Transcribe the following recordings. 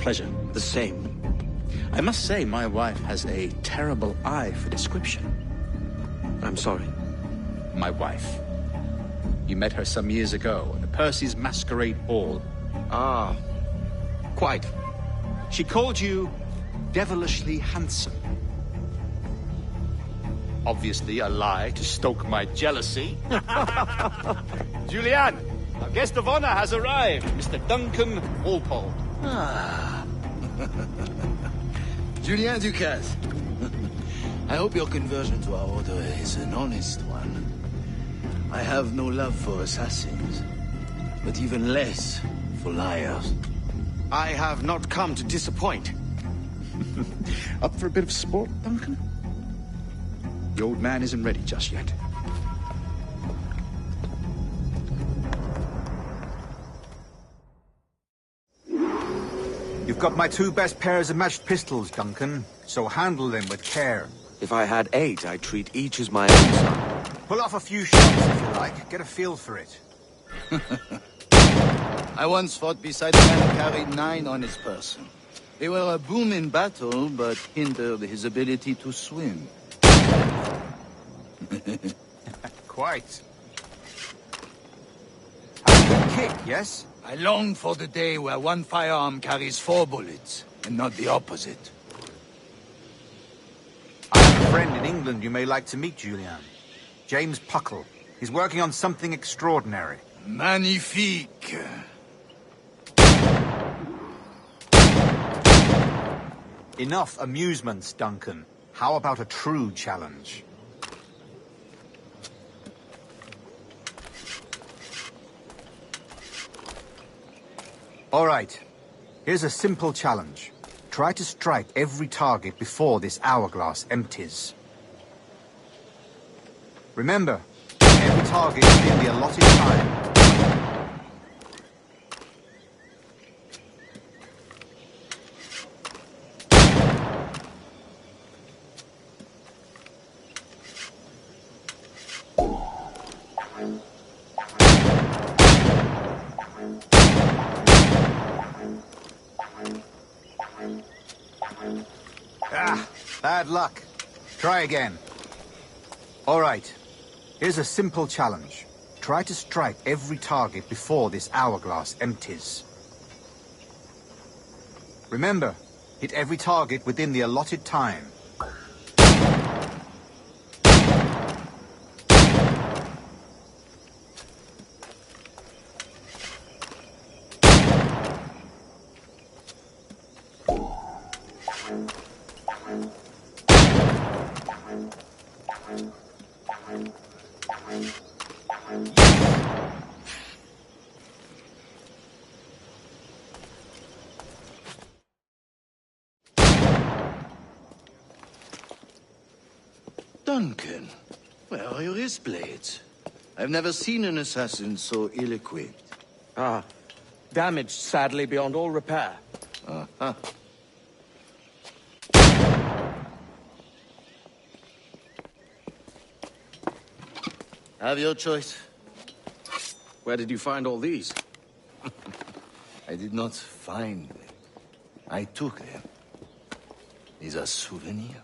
Pleasure. The same. I must say, my wife has a terrible eye for description. I'm sorry. My wife. You met her some years ago at Percy's masquerade ball. Ah, quite. She called you devilishly handsome. Obviously a lie to stoke my jealousy. Julianne, our guest of honor has arrived, Mr. Duncan Walpole. Ah. Julien Ducasse. I hope your conversion to our order is an honest one. I have no love for assassins, but even less for liars. I have not come to disappoint. Up for a bit of sport, Duncan? The old man isn't ready just yet. You've got my 2 best pairs of matched pistols, Duncan, so handle them with care. If I had 8, I'd treat each as my own son. Pull off a few shots if you like. Get a feel for it. I once fought beside a man who carried 9 on his person. They were a boom in battle, but hindered his ability to swim. Quite. Have a good kick, yes? I long for the day where one firearm carries 4 bullets, and not the opposite. I have a friend in England you may like to meet, Julian. James Puckle. He's working on something extraordinary. Magnifique. Enough amusements, Duncan. How about a true challenge? All right. Here's a simple challenge. Try to strike every target before this hourglass empties. Remember, every target within the allotted time. Ah, bad luck. Try again. All right. Here's a simple challenge. Try to strike every target before this hourglass empties. Remember, hit every target within the allotted time. Duncan, where are your wrist blades? I've never seen an assassin so ill-equipped. Ah, damaged sadly beyond all repair. Uh-huh. Have your choice. Where did you find all these? I did not find them. I took them. These are souvenirs.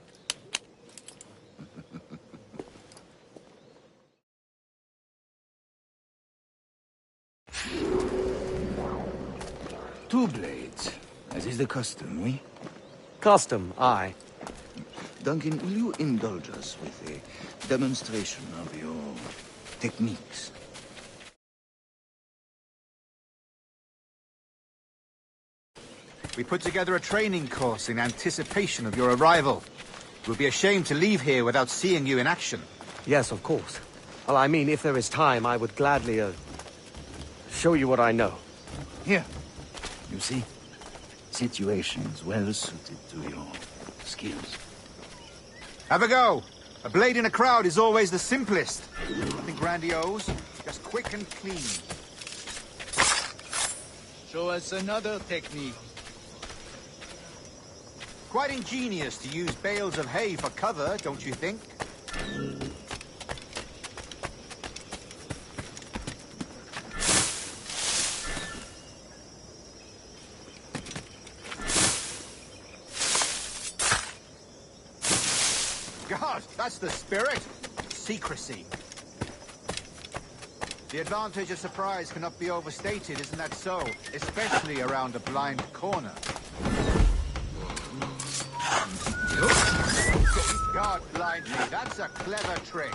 Two blades, as is the custom, oui? Custom, aye. Duncan, will you indulge us with a demonstration of your techniques? We put together a training course in anticipation of your arrival. It would be a shame to leave here without seeing you in action. Yes, of course. Well, I mean, if there is time, I would gladly, show you what I know. Here. You see? Situations well suited to your skills. Have a go. A blade in a crowd is always the simplest. Nothing grandiose, just quick and clean. Show us another technique. Quite ingenious to use bales of hay for cover, don't you think? God, that's the spirit. Secrecy. The advantage of surprise cannot be overstated, isn't that so? Especially around a blind corner. God blind me, that's a clever trick.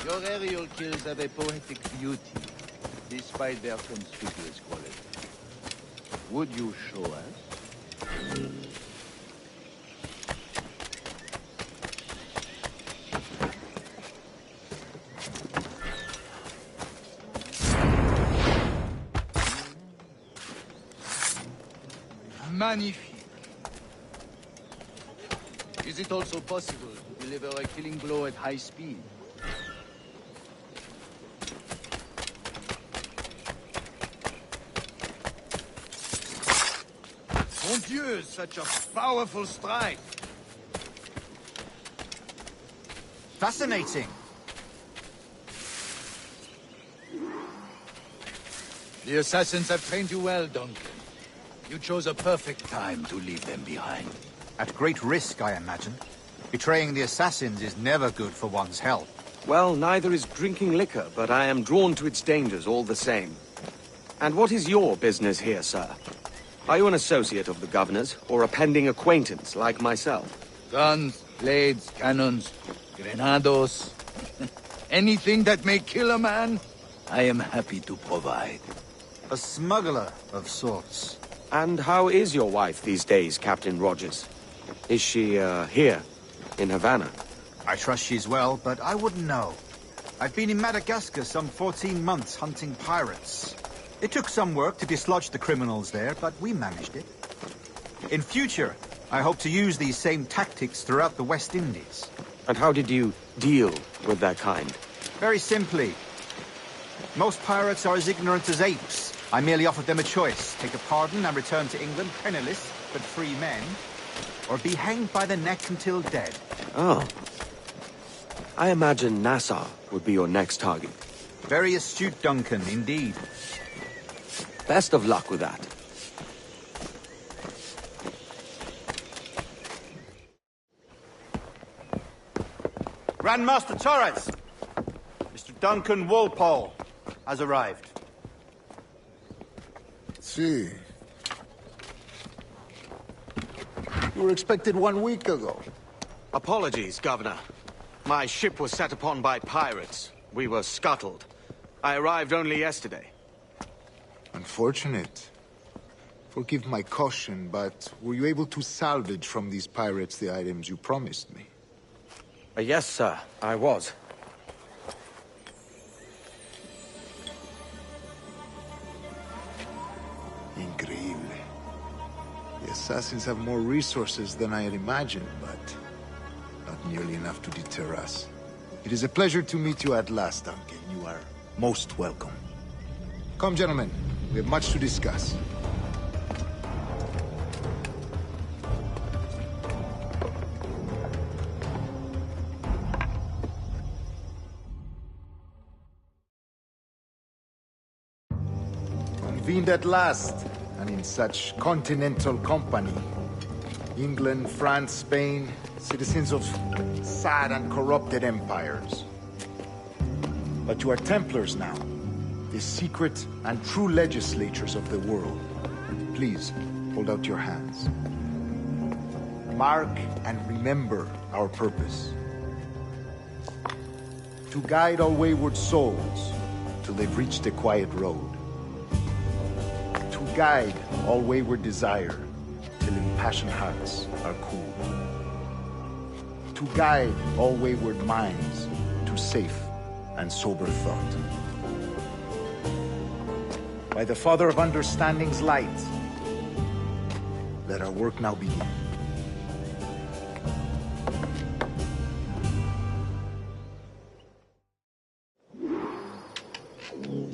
Your aerial kills have a poetic beauty, despite their conspicuous quality. Would you show us? Magnifique. Is it also possible to deliver a killing blow at high speed? Mon Dieu, such a powerful strike! Fascinating. The assassins have trained you well, Duncan. You chose a perfect time to leave them behind. At great risk, I imagine. Betraying the assassins is never good for one's health. Well, neither is drinking liquor, but I am drawn to its dangers all the same. And what is your business here, sir? Are you an associate of the governor's, or a pending acquaintance like myself? Guns, blades, cannons, grenados. Anything that may kill a man, I am happy to provide. A smuggler of sorts. And how is your wife these days, Captain Rogers? Is she, here, in Havana? I trust she's well, but I wouldn't know. I've been in Madagascar some 14 months hunting pirates. It took some work to dislodge the criminals there, but we managed it. In future, I hope to use these same tactics throughout the West Indies. And how did you deal with that kind? Very simply. Most pirates are as ignorant as apes. I merely offered them a choice. Take a pardon and return to England penniless, but free men. Or be hanged by the neck until dead. Oh. I imagine Nassau would be your next target. Very astute, Duncan, indeed. Best of luck with that. Grandmaster Torres! Mr. Duncan Walpole has arrived. See. You were expected 1 week ago. Apologies, Governor. My ship was set upon by pirates. We were scuttled. I arrived only yesterday. Unfortunate. Forgive my caution, but were you able to salvage from these pirates the items you promised me? Yes, sir, I was. Increíble. The assassins have more resources than I had imagined, but not nearly enough to deter us. It is a pleasure to meet you at last, Duncan. You are most welcome. Come, gentlemen. We have much to discuss. Convened at last, and in such continental company. England, France, Spain, citizens of sad and corrupted empires. But you are Templars now, the secret and true legislators of the world. Please, hold out your hands. Mark and remember our purpose. To guide all wayward souls till they've reached the quiet road. To guide all wayward desire till impassioned hearts are cool. To guide all wayward minds to safe and sober thought. By the Father of Understanding's light, let our work now begin.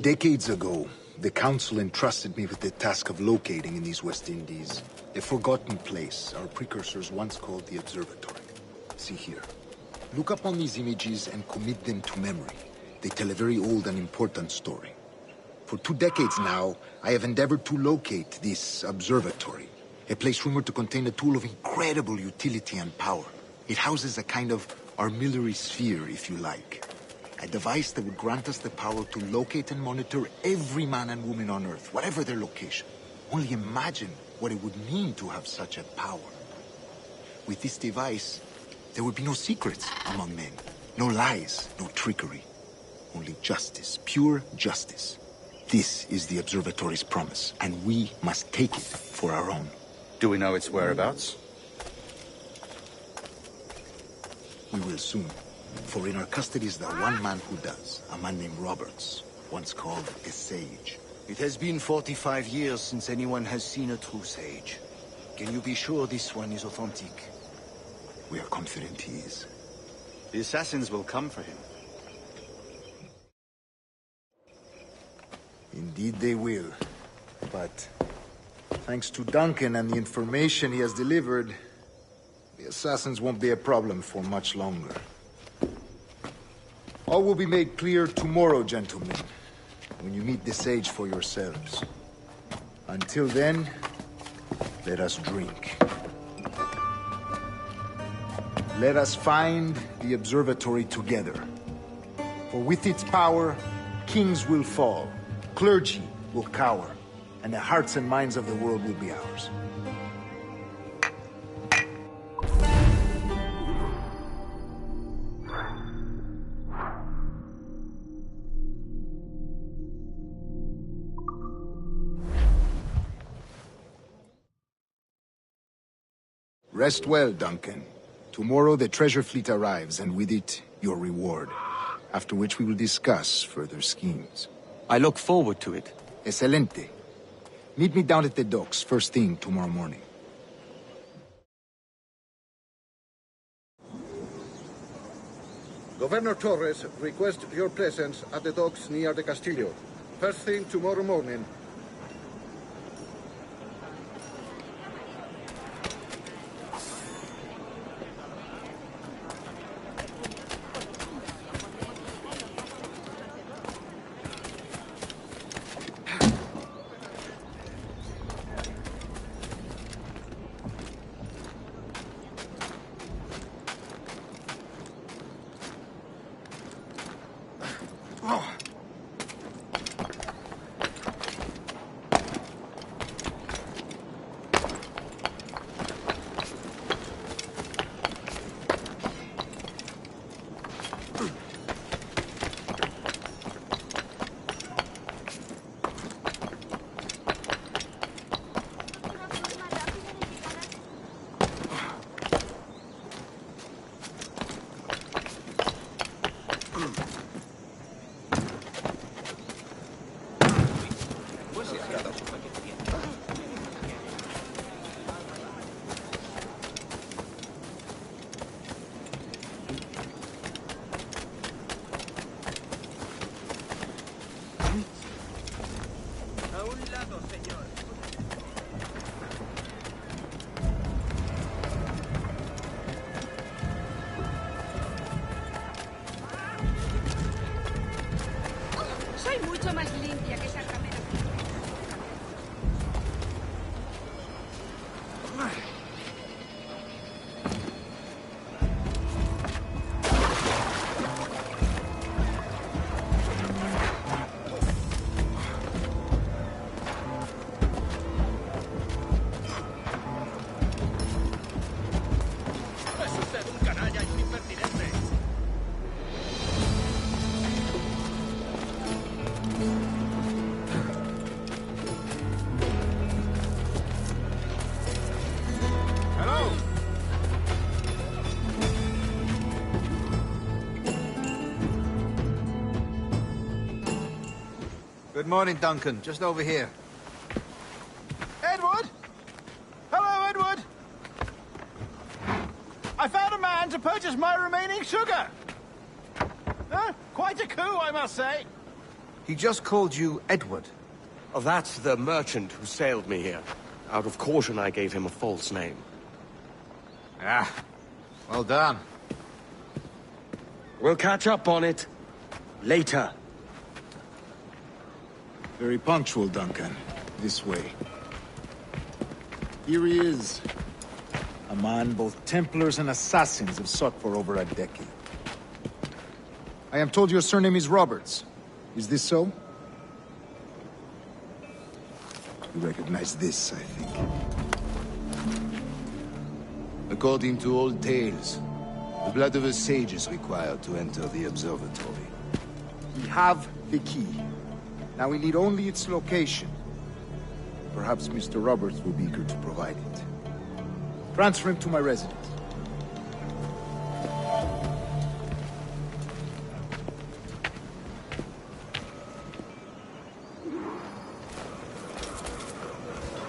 Decades ago, the Council entrusted me with the task of locating in these West Indies a forgotten place our precursors once called the Observatory. See here. Look upon these images and commit them to memory. They tell a very old and important story. For 2 decades now, I have endeavored to locate this observatory, a place rumored to contain a tool of incredible utility and power. It houses a kind of armillary sphere, if you like. A device that would grant us the power to locate and monitor every man and woman on Earth, whatever their location. Only imagine what it would mean to have such a power. With this device, there would be no secrets among men. No lies, no trickery. Only justice, pure justice. This is the Observatory's promise, and we must take it for our own. Do we know its whereabouts? We will soon. For in our custody is the one man who does, a man named Roberts, once called a sage. It has been 45 years since anyone has seen a true sage. Can you be sure this one is authentic? We are confident he is. The assassins will come for him. Indeed they will. But thanks to Duncan and the information he has delivered, the assassins won't be a problem for much longer. All will be made clear tomorrow, gentlemen, when you meet the sage for yourselves. Until then, let us drink. Let us find the observatory together. For with its power, kings will fall, clergy will cower, and the hearts and minds of the world will be ours. Rest well, Duncan. Tomorrow the treasure fleet arrives, and with it, your reward. After which we will discuss further schemes. I look forward to it. Excelente. Meet me down at the docks first thing tomorrow morning. Governor Torres requests your presence at the docks near the Castillo. First thing tomorrow morning. Soy mucho más limpia que esa ramera. Es usted un canalla y un impertinente. Hello. Good morning, Duncan. Just over here. Edward? Hello, Edward! I found a man to purchase my remaining sugar! Quite a coup, I must say. He just called you Edward. Oh, that's the merchant who sailed me here. Out of caution, I gave him a false name. Ah, well done. We'll catch up on it later. Very punctual, Duncan. This way. Here he is. A man both Templars and Assassins have sought for over a decade. I am told your surname is Roberts. Is this so? You recognize this, I think. According to old tales, the blood of a sage is required to enter the observatory. We have the key. Now we need only its location. Perhaps Mr. Roberts will be eager to provide it. Transfer him to my residence.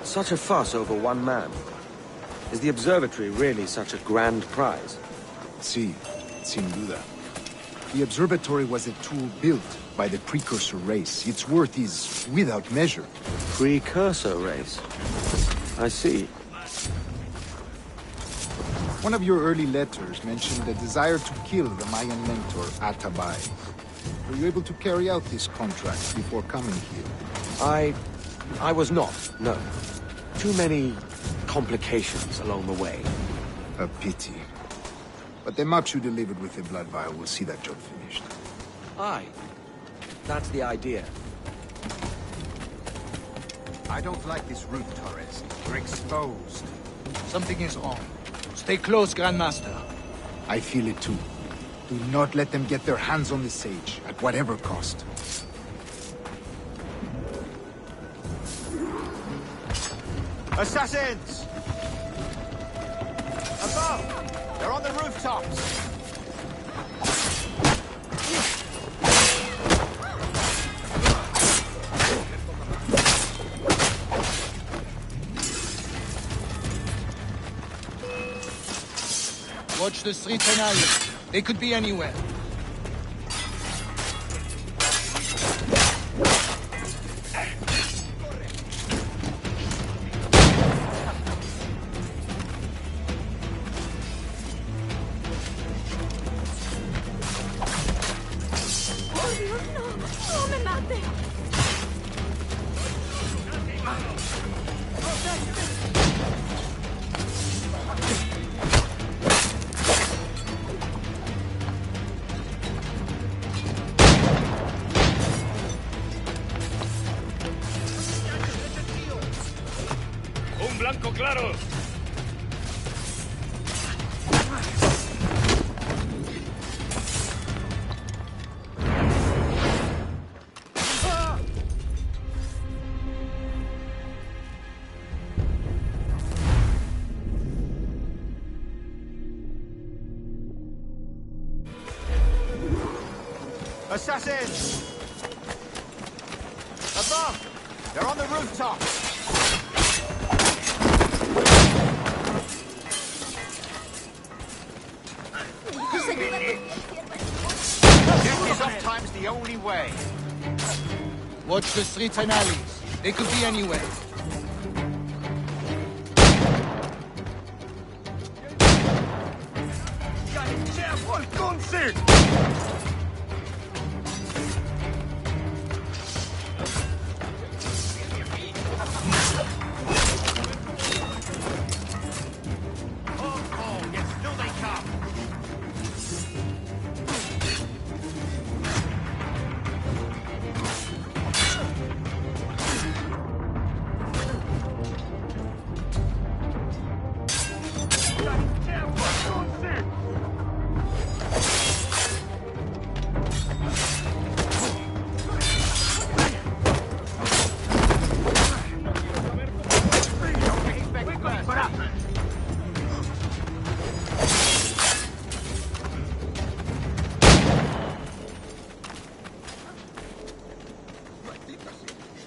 Such a fuss over one man. Is the observatory really such a grand prize? See, sin duda. The observatory was a tool built by the precursor race. Its worth is without measure. Precursor race? I see. One of your early letters mentioned a desire to kill the Mayan mentor, Atabay. Were you able to carry out this contract before coming here? I was not, no. Too many complications along the way. A pity. But the maps you delivered with the blood vial will see that job finished. Aye. That's the idea. I don't like this route, Torres. We're exposed. Something is wrong. Stay close, Grandmaster. I feel it too. Do not let them get their hands on the sage, at whatever cost. Assassins! Above! They're on the rooftops! Watch the streets and alleys. They could be anywhere. ¡Oh, Dios, no! ¡No me mate! ¡Un blanco claro! Assassins! Above! They're on the rooftops! This is oftentimes the only way. Watch the streets and alleys. They could be anywhere.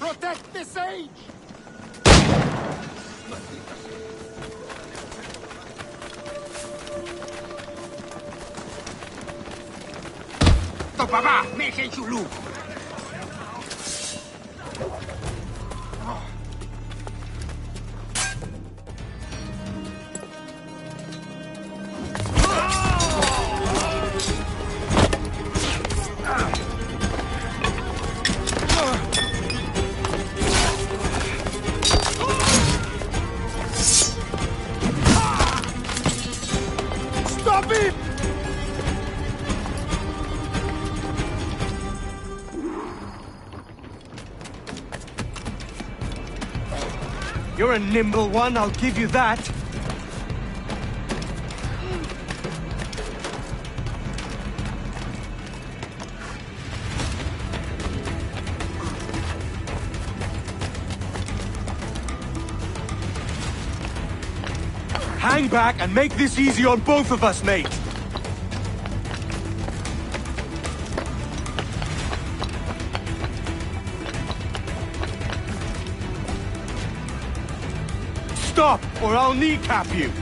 Protect the sage! Papa, make it you look. You're a nimble one, I'll give you that. Hang back and make this easy on both of us, mate. Stop, or I'll kneecap you!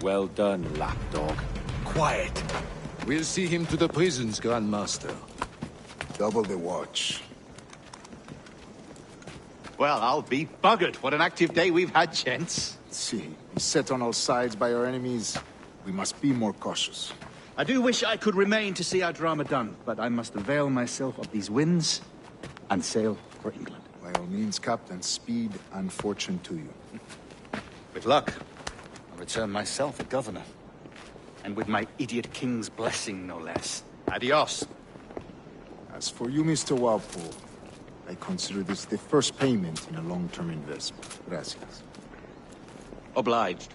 Well done, lapdog. Quiet. We'll see him to the prisons, Grandmaster. Double the watch. Well, I'll be buggered. What an active day we've had, gents. See, beset on all sides by our enemies. We must be more cautious. I do wish I could remain to see our drama done, but I must avail myself of these winds and sail for England. By all means, Captain, speed and fortune to you. With luck, I'll return myself a governor. And with my idiot king's blessing, no less. Adios. As for you, Mr. Walpole, I consider this the first payment in a long-term investment. Gracias. Obliged.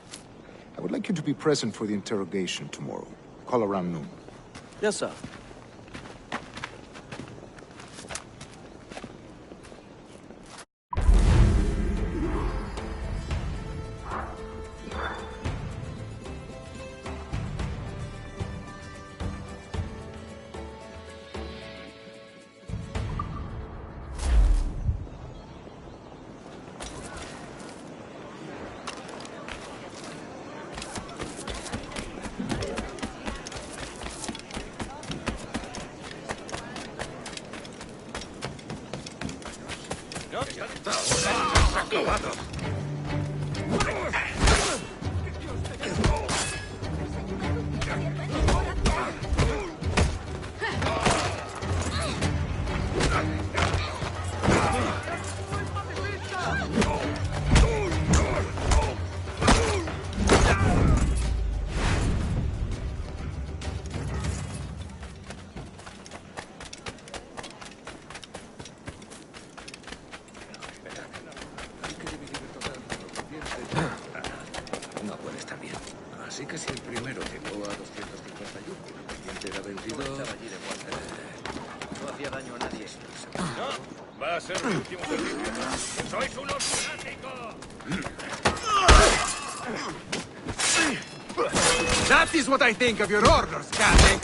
I would like you to be present for the interrogation tomorrow. Call around noon. Yes, sir. Así que si el primero llegó a 251, el siguiente era 22... No hacía daño a nadie. No, va a ser el último servicio. ¡Sois unos fanáticos! That is what I think of your orders, Captain!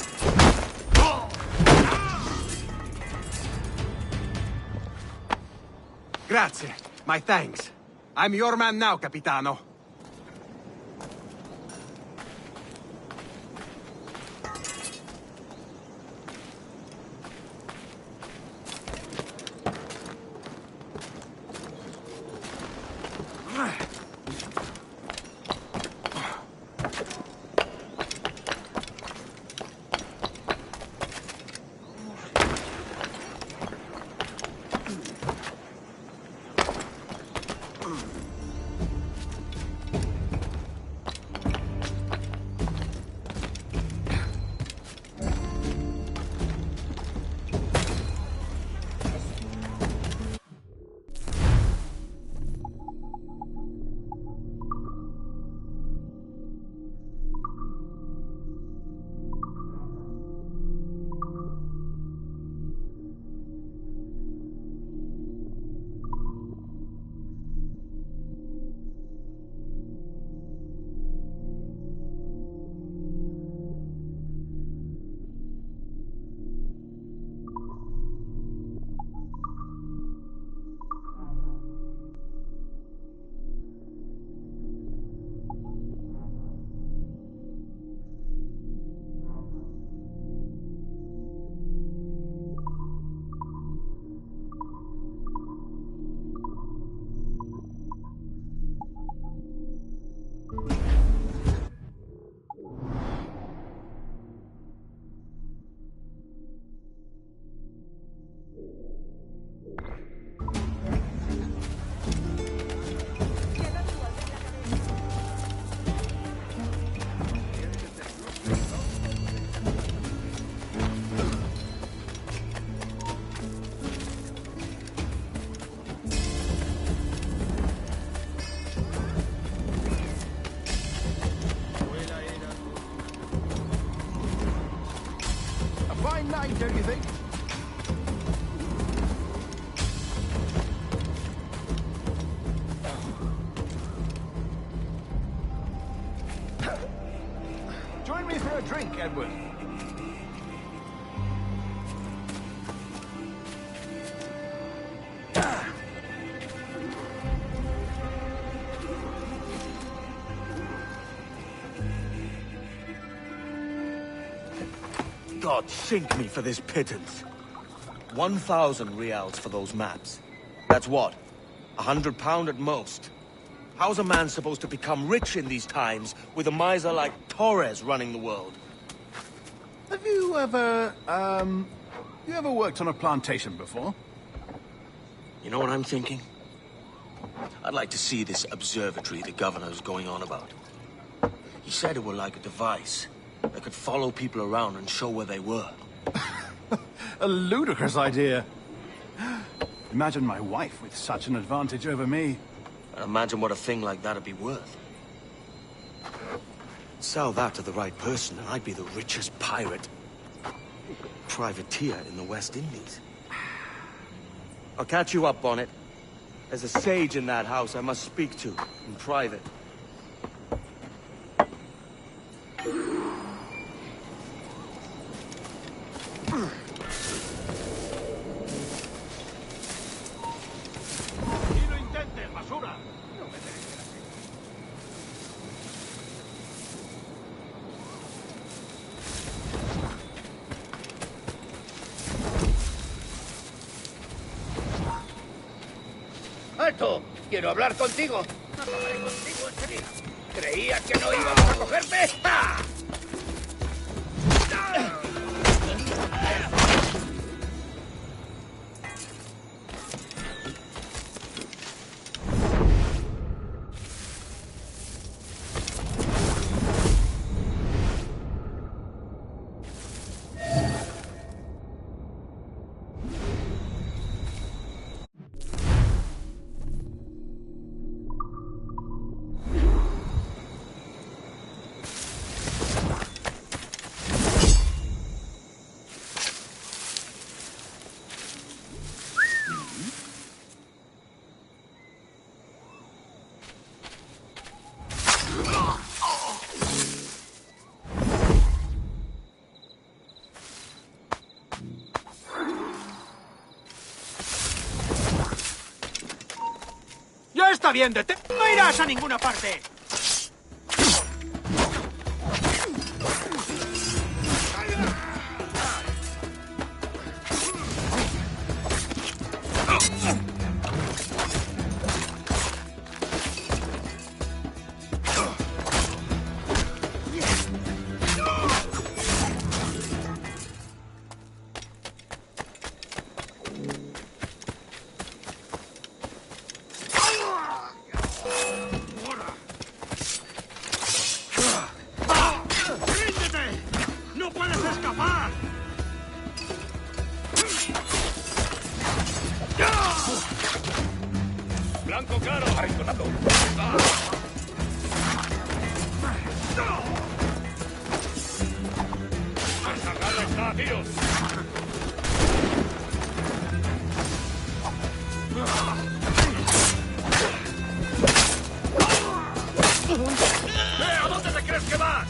Grazie. My thanks. I'm your man now, Capitano. me for a drink, Edward. God sink me for this pittance. 1,000 reals for those maps. That's what? £100 at most. How's a man supposed to become rich in these times with a miser like Torres running the world? Have you ever, worked on a plantation before? You know what I'm thinking? I'd like to see this observatory the governor's going on about. He said it were like a device that could follow people around and show where they were. A ludicrous idea. Imagine my wife with such an advantage over me. And imagine what a thing like that'd be worth. Sell that to the right person and I'd be the richest pirate. Privateer in the West Indies. I'll catch you up, Bonnet. There's a sage in that house I must speak to, in private. ¡Alto! Quiero hablar contigo. Acabaré contigo enseguida. ¿Creías que no íbamos a cogerte? ¡Ja! ¡Está bien, ¡No irás a ninguna parte! ¡Blanco claro! ¡Arrinconado! ¡Esa garra está, tíos! ¿A dónde te crees que vas?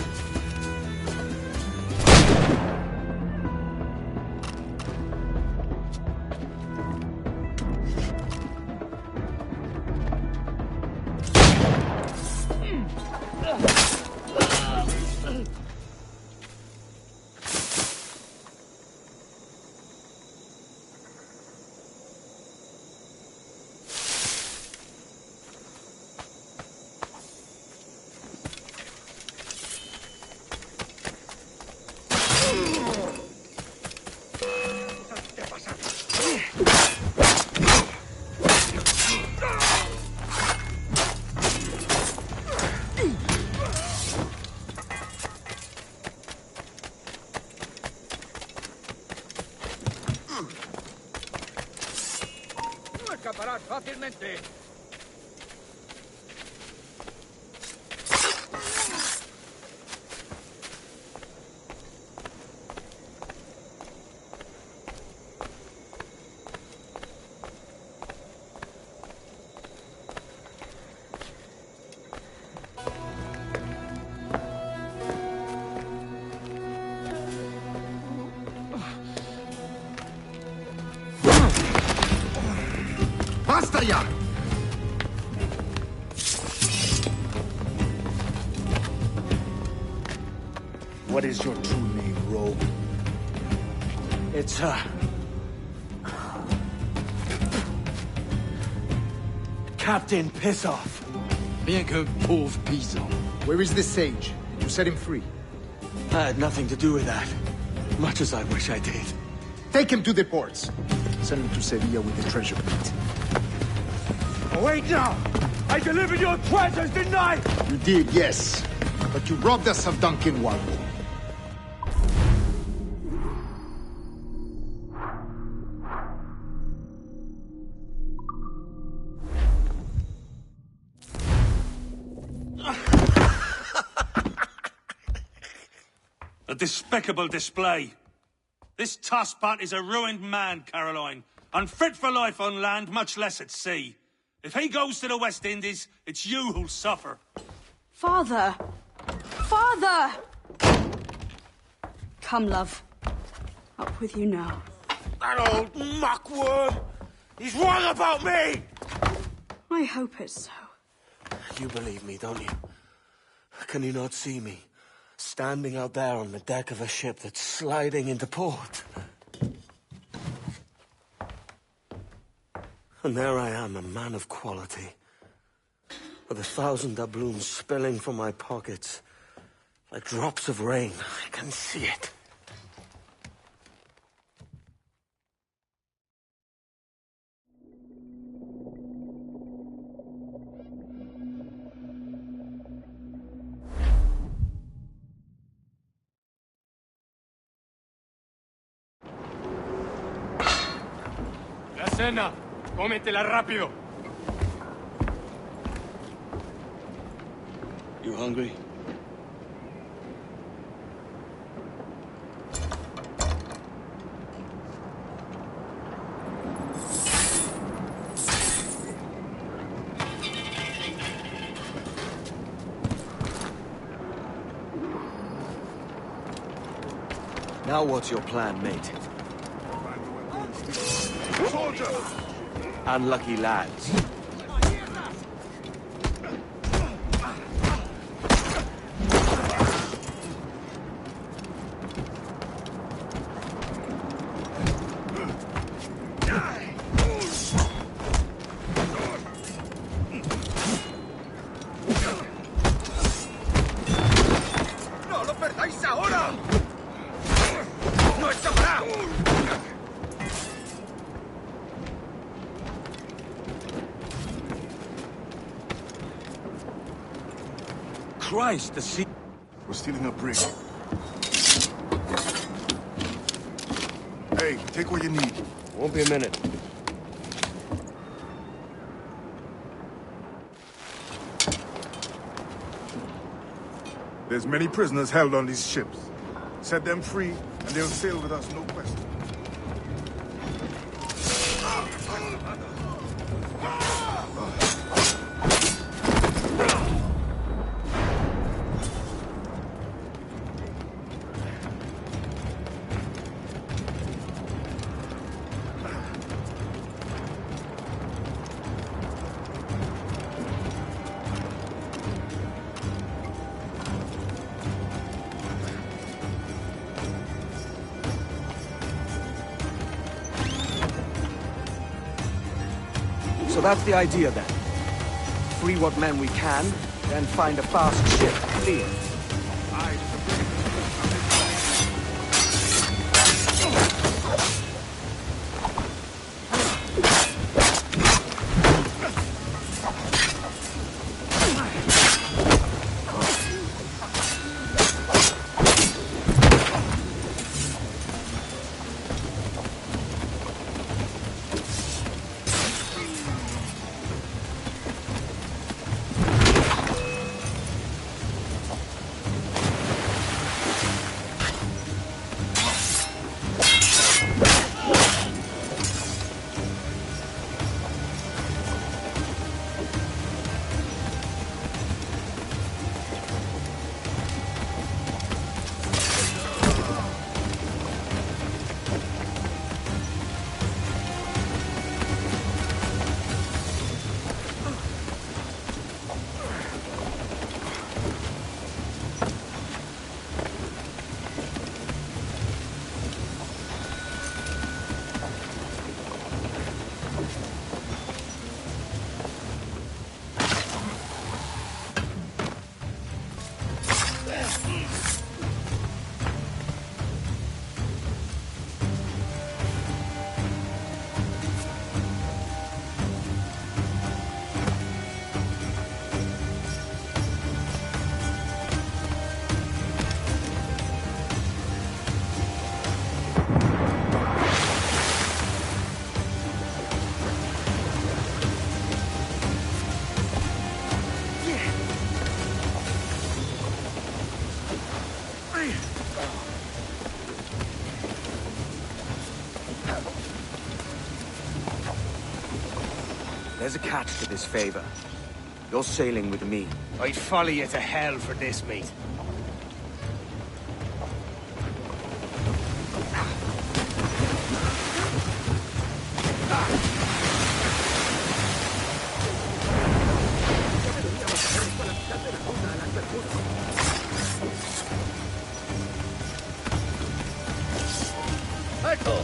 No escaparás fácilmente. Arya! What is your true name, rogue? It's, Captain Piss Off. Bien que pauvre paysan. Where is the sage? Did you set him free? I had nothing to do with that. Much as I wish I did. Take him to the ports. Send him to Sevilla with the treasure plate. Oh, wait now! I delivered your treasures, didn't I? You did, yes. But you robbed us of Duncan Walpole. A despicable display. This tosspot is a ruined man, Caroline. Unfit for life on land, much less at sea. If he goes to the West Indies, it's you who'll suffer. Father! Father! Come, love. Up with you now. That old muckworm! He's wrong about me! I hope it's so. You believe me, don't you? Can you not see me? Standing out there on the deck of a ship that's sliding into port. And there I am, a man of quality. With 1,000 doubloons spilling from my pockets. Like drops of rain. I can see it. La cena. Cómetela rápido. You hungry? Now what's your plan, mate? Soldier! Unlucky lads. ¡No lo perdáis ahora! ¡No escapará! Christ, the sea... We're stealing a brig. Hey, take what you need. Won't be a minute. There's many prisoners held on these ships. Set them free, and they'll sail with us, no question. So that's the idea then. Free what men we can, then find a fast ship. Clear. There's a catch to this favor. You're sailing with me. I'd follow you to hell for this, mate. ¡Alto!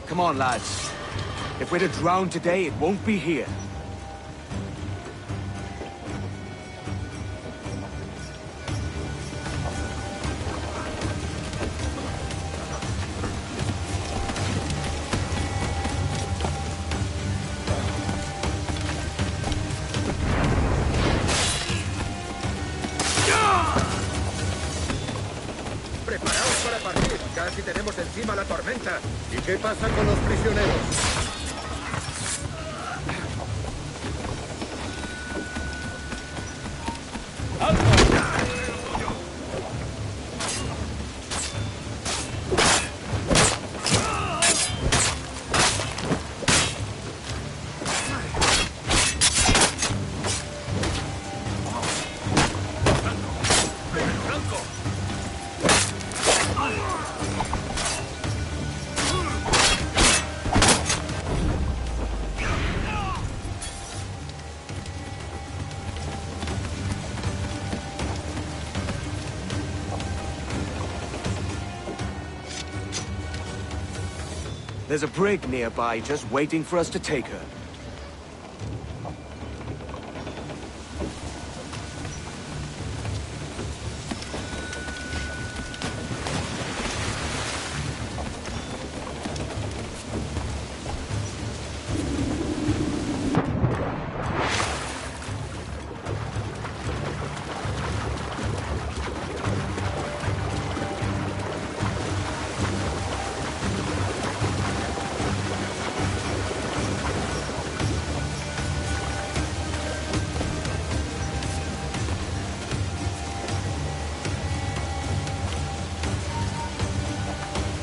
Come on, lads. If we're to drown today, it won't be here. Preparaos para partir. Casi tenemos encima la tormenta. ¿Y qué pasa con los prisioneros? There's a brig nearby just waiting for us to take her.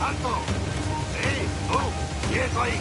¡Alto! ¡Sí! ¡Tú! ¡Quieto ahí!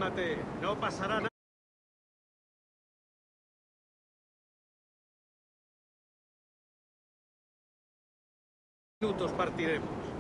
Cálmate, no pasará nada. Minutos partiremos.